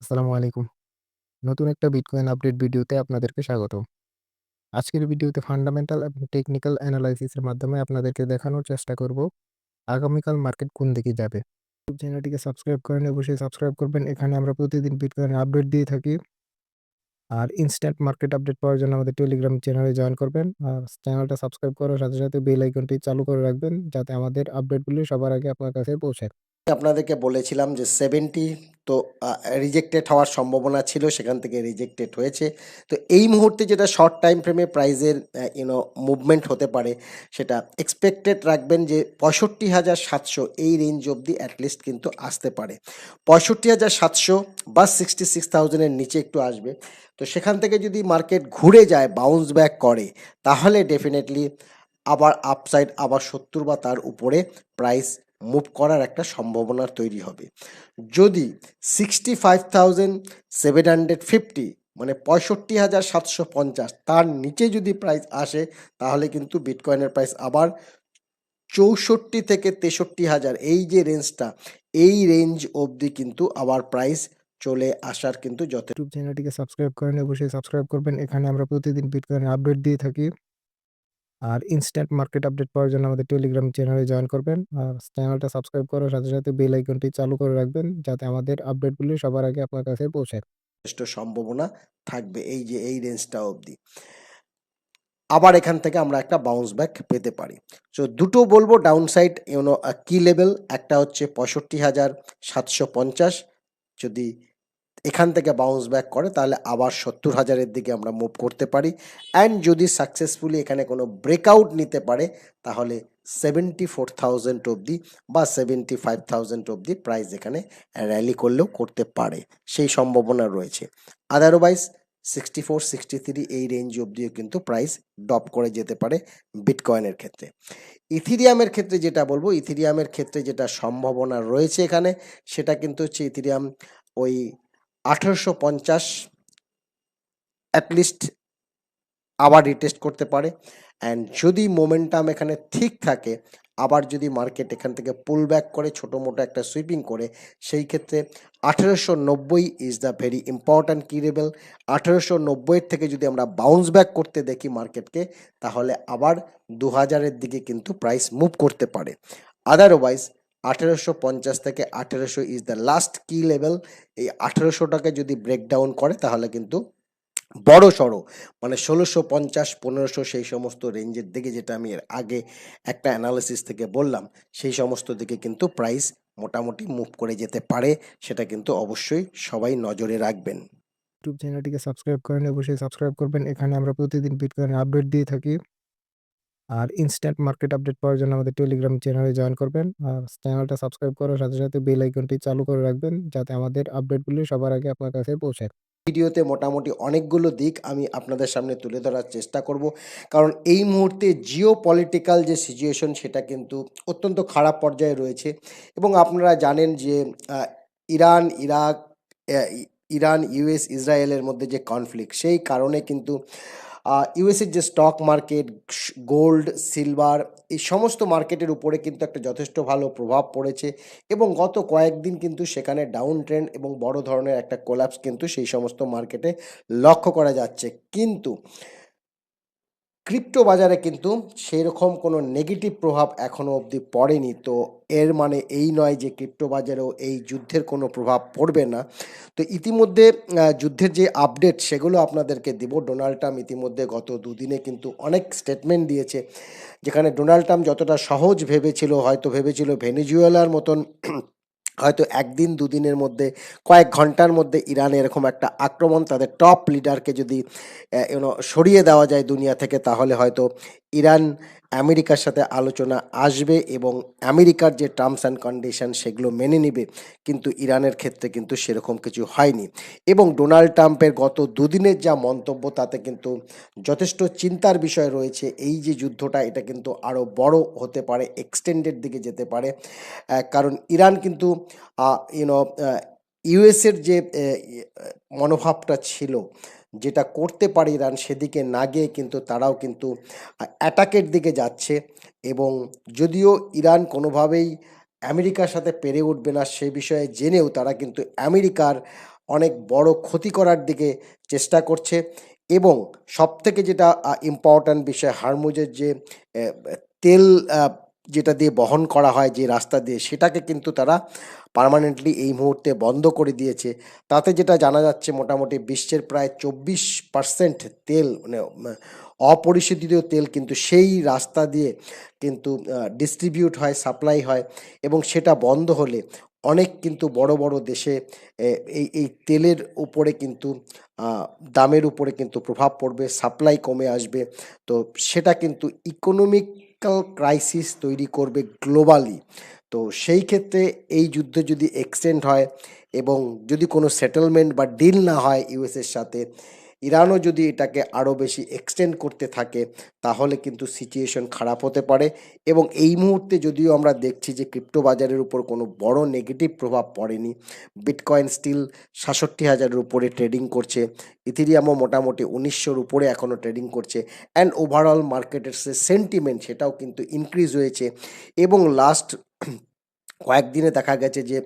আসসালামু আলাইকুম। নতুন একটা বিটকয়েন আপডেট ভিডিওতে আপনাদেরকে স্বাগতম। আজকের ভিডিওতে ফান্ডামেন্টাল এবং টেকনিক্যাল অ্যানালাইসিস এর মাধ্যমে আপনাদেরকে দেখানোর চেষ্টা করব আগামীকাল মার্কেট কোন দিকে যাবে। ইউটিউব চ্যানেলটিকে সাবস্ক্রাইব করেন, অবশ্যই সাবস্ক্রাইব করবেন। এখানে আমরা প্রতিদিন বিটকয়েনের আপডেট দিয়ে থাকি। আর ইনস্ট্যান্ট মার্কেট আপডেট পাওয়ার জন্য আমাদের টেলিগ্রাম চ্যানেলে জয়েন করবেন। আর চ্যানেলটা সাবস্ক্রাইব করার সাথে, সাথে বেল আইকনটি চালু করে রাখবেন যাতে আমাদের আপডেটগুলি সবার আগে আপনার কাছে পৌঁছায়। আপনাদেরকে বলেছিলাম যে 70 তো রিজেক্টেড হওয়ার সম্ভাবনা ছিল, সেখান থেকে রিজেক্টেড হয়েছে। তো এই মুহূর্তে যেটা শর্ট টাইম ফ্রেমে প্রাইজের মুভমেন্ট হতে পারে, সেটা এক্সপেক্টেড রাখবেন যে 65,700 এই রেঞ্জ অবধি অ্যাটলিস্ট কিন্তু আসতে পারে। 65,700 বা 66,000-এর নিচে একটু আসবে। তো সেখান থেকে যদি মার্কেট ঘুরে যায়, বাউন্স ব্যাক করে, তাহলে ডেফিনেটলি আবার আপসাইড আবার 70 বা তার উপরে প্রাইস মুভ করার একটা সম্ভাবনা তৈরি হবে। যদি 65,750 মানে 65,750 তার নিচে যদি প্রাইস আসে, তাহলে কিন্তু বিটকয়েনের প্রাইস আবার 64 থেকে 63,000 এই যে রেঞ্জটা, এই রেঞ্জ অবধি কিন্তু আবার প্রাইস চলে আসার কিন্তু যথেষ্ট। ইউটিউব চ্যানেলটিকে সাবস্ক্রাইব করেন, অবশ্যই সাবস্ক্রাইব করবেন। এখানে আমরা প্রতিদিন বিটকয়েনের আপডেট দিয়ে থাকি। আর ইনস্ট্যান্ট মার্কেট আপডেট পাওয়ার জন্য আমাদের টেলিগ্রাম চ্যানেলে জয়েন করবেন। আর চ্যানেলটা সাবস্ক্রাইব করার সাথে, সাথে বেল আইকনটি চালু করে রাখবেন যাতে আমাদের আপডেটগুলি সবার আগে আপনার কাছে পৌঁছায়। সম্ভাবনা থাকবে এই যে এই রেঞ্জটা অবধি। আবার এখান থেকে আমরা একটা বাউন্স ব্যাক পেতে পারি। সো দুটো বলবো ডাউন সাইড কি লেভেল, একটা হচ্ছে 65,750। যদি এখান থেকে বাউন্স ব্যাক করে তাহলে আবার 70,000-এর দিকে আমরা মুভ করতে পারি। অ্যান্ড যদি সাকসেসফুলি এখানে কোনো ব্রেকআউট নিতে পারে, তাহলে 74,000 অবধি বা 75,000 অবধি প্রাইস এখানে র্যালি করলেও করতে পারে, সেই সম্ভাবনা রয়েছে। আদারওয়াইজ 64-63 এই রেঞ্জ অবধিও কিন্তু প্রাইস ড্রপ করে যেতে পারে বিটকয়েনের ক্ষেত্রে। ইথিরিয়ামের ক্ষেত্রে যেটা বলবো, ইথিরিয়ামের ক্ষেত্রে যেটা সম্ভাবনা রয়েছে এখানে, সেটা কিন্তু হচ্ছে ইথিরিয়াম ওই 1850 অ্যাটলিস্ট আবার রিটেস্ট করতে পারে। অ্যান্ড যদি মোমেন্টাম এখানে ঠিক থাকে, আবার যদি মার্কেট এখান থেকে পুল ব্যাক করে ছোটো মোটো একটা সুইপিং করে, সেই ক্ষেত্রে 1890 ইজ দ্য ভেরি ইম্পর্ট্যান্ট কি লেভেল। 1890-এর থেকে যদি আমরা বাউন্স ব্যাক করতে দেখি মার্কেটকে, তাহলে আবার 2000-এর দিকে কিন্তু প্রাইস মুভ করতে পারে। আদারওয়াইজ 1850 থেকে 1800 ইজ দ্য লাস্ট কি লেভেল। এই 1800টাকে যদি ব্রেকডাউন করে, তাহলে কিন্তু বড় সড়ো মানে 1650, 1500 সেই সমস্ত রেঞ্জের দিকে, যেটা আমি এর আগে একটা অ্যানালিসিস থেকে বললাম, সেই সমস্ত দিকে কিন্তু প্রাইস মোটামুটি মুভ করে যেতে পারে। সেটা কিন্তু অবশ্যই সবাই নজরে রাখবেন। ইউটিউব চ্যানেলটিকে সাবস্ক্রাইব করেন, অবশ্যই সাবস্ক্রাইব করবেন। এখানে আমরা প্রতিদিন বিটকয়েনের আপডেট দিয়ে থাকি। আর ইনস্ট্যান্ট মার্কেট আপডেট পাওয়ার জন্য আমাদের টেলিগ্রাম চ্যানেলে জয়েন করবেন। আর চ্যানেলটা সাবস্ক্রাইব করার সাথে, সাথে বেল আইকনটি চালু করে রাখবেন যাতে আমাদের আপডেটগুলি সবার আগে আপনার কাছে পৌঁছায়। ভিডিওতে মোটামুটি অনেকগুলো দিক আমি আপনাদের সামনে তুলে ধরার চেষ্টা করব, কারণ এই মুহূর্তে জিও পলিটিক্যাল যে সিচুয়েশন, সেটা কিন্তু অত্যন্ত খারাপ পর্যায়ে রয়েছে। এবং আপনারা জানেন যে আহ, ইরান ইরাক আহ, ই- ইরান ইউএস ইসরায়েলের মধ্যে যে কনফ্লিক্ট, সেই কারণে কিন্তু ইউএসের যে স্টক মার্কেট, গোল্ড, সিলভার, এই সমস্ত মার্কেটের উপরে কিন্তু একটা যথেষ্ট ভালো প্রভাব পড়েছে। এবং গত কয়েকদিন কিন্তু সেখানে ডাউন ট্রেন্ড এবং বড় ধরনের একটা কোলাপস কিন্তু সেই সমস্ত মার্কেটে লক্ষ্য করা যাচ্ছে। কিন্তু ক্রিপ্টো বাজারে কিন্তু সেরকম কোনো নেগেটিভ প্রভাব এখনও অবধি পড়েনি। তো এর মানে এই নয় যে ক্রিপ্টো বাজারেও এই যুদ্ধের কোনো প্রভাব পড়বে না। তো ইতিমধ্যে যুদ্ধের যে আপডেট, সেগুলো আপনাদেরকে দিব। ডোনাল্ড ট্রাম্প ইতিমধ্যে গত দুদিনে কিন্তু অনেক স্টেটমেন্ট দিয়েছে, যেখানে ডোনাল্ড ট্রাম্প যতটা সহজ ভেবেছিল, হয়তো ভেবেছিল ভেনেজুয়েলার মতন হয়তো একদিন দুদিনের মধ্যে, কয়েক ঘন্টার মধ্যে ইরানে এরকম একটা আক্রমণ, তাদের টপ লিডারকে যদি সরিয়ে দেওয়া যায় দুনিয়া থেকে, তাহলে হয়তো ইরান আমেরিকার সাথে আলোচনা আসবে এবং আমেরিকার যে টার্মস অ্যান্ড কন্ডিশন সেগুলো মেনে নেবে। কিন্তু ইরানের ক্ষেত্রে কিন্তু সেরকম কিছু হয়নি। এবং ডোনাল্ড ট্রাম্পের গত দুদিনের যা মন্তব্য, তাতে কিন্তু যথেষ্ট চিন্তার বিষয় রয়েছে। এই যে যুদ্ধটা, এটা কিন্তু আরও বড় হতে পারে, এক্সটেন্ডেড দিকে যেতে পারে। কারণ ইরান কিন্তু ইউনো ইউএসের যে মনোভাবটা ছিল, যেটা করতে পারে ইরান, সেদিকে না গিয়ে কিন্তু তারাও কিন্তু অ্যাটাকের দিকে যাচ্ছে। এবং যদিও ইরান কোনোভাবেই আমেরিকার সাথে পেরে উঠবে না সে বিষয়ে জেনেও, তারা কিন্তু আমেরিকার অনেক বড় ক্ষতি করার দিকে চেষ্টা করছে এবং সবথেকে যেটা ইম্পর্ট্যান্ট বিষয়, হরমুজের যে তেল যেটা দিয়ে বহন করা হয় যে রাস্তা দিয়ে, সেটাকে কিন্তু তারা পার্মানেন্টলি এই মুহূর্তে বন্ধ করে দিয়েছে। তাতে যেটা জানা যাচ্ছে, মোটামুটি বিশ্বের প্রায় 24% তেল, মানে অপরিশোধিত তেল কিন্তু সেই রাস্তা দিয়ে কিন্তু ডিস্ট্রিবিউট হয়, সাপ্লাই হয়, এবং সেটা বন্ধ হলে অনেক কিন্তু বড় বড় দেশে এই তেলের উপরে কিন্তু দামের উপরে কিন্তু প্রভাব পড়বে, সাপ্লাই কমে আসবে। তো সেটা কিন্তু ইকোনমিক্যাল ক্রাইসিস তৈরি করবে গ্লোবালি। তো সেই ক্ষেত্রে এই যুদ্ধ যদি এক্সটেন্ড হয় এবং যদি কোনো সেটেলমেন্ট বা ডিল না হয় ইউএসের সাথে, ইরানও যদি এটাকে আরও বেশি এক্সটেন্ড করতে থাকে, তাহলে কিন্তু সিচুয়েশন খারাপ হতে পারে। এবং এই মুহূর্তে যদিও আমরা দেখছি যে ক্রিপ্টো বাজারের উপর কোনো বড় নেগেটিভ প্রভাব পড়েনি, বিটকয়েন স্টিল ৬৭,০০০-এর উপরে ট্রেডিং করছে, ইথেরিয়ামও মোটামুটি ১৯০০-র উপরে এখনও ট্রেডিং করছে, অ্যান্ড ওভারঅল মার্কেটের যে সেন্টিমেন্ট সেটাও কিন্তু ইনক্রিজ হয়েছে। এবং লাস্ট কয়েকদিনে দেখা গেছে যে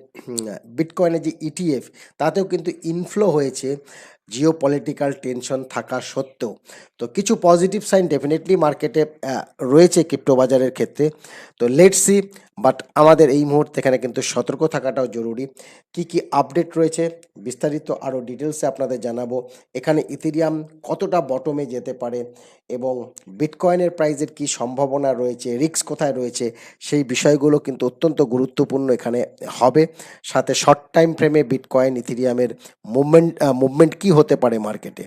বিটকয়েনের যে ইটিএফ, তাতেও কিন্তু ইনফ্লো হয়েছে জিও পলিটিক্যাল টেনশন থাকা সত্ত্বেও। তো কিছু পজিটিভ সাইন ডেফিনেটলি মার্কেটে রয়েছে ক্রিপ্টো বাজারের ক্ষেত্রে। তো লেটস সি, বাট আমাদের এই মুহূর্তে এখানে কিন্তু সতর্ক থাকাটাও জরুরি। কি কি আপডেট রয়েছে বিস্তারিত আরও ডিটেলসে আপনাদের জানাবো। এখানে ইথেরিয়াম কতটা বটমে যেতে পারে এবং বিটকয়েনের প্রাইজের কি সম্ভাবনা রয়েছে, রিস্ক কোথায় রয়েছে, সেই বিষয়গুলো কিন্তু অত্যন্ত গুরুত্বপূর্ণ এখানে হবে। সাথে শর্ট টাইম ফ্রেমে বিটকয়েন ইথেরিয়ামের মুভমেন্ট কি হতে পারে মার্কেটে।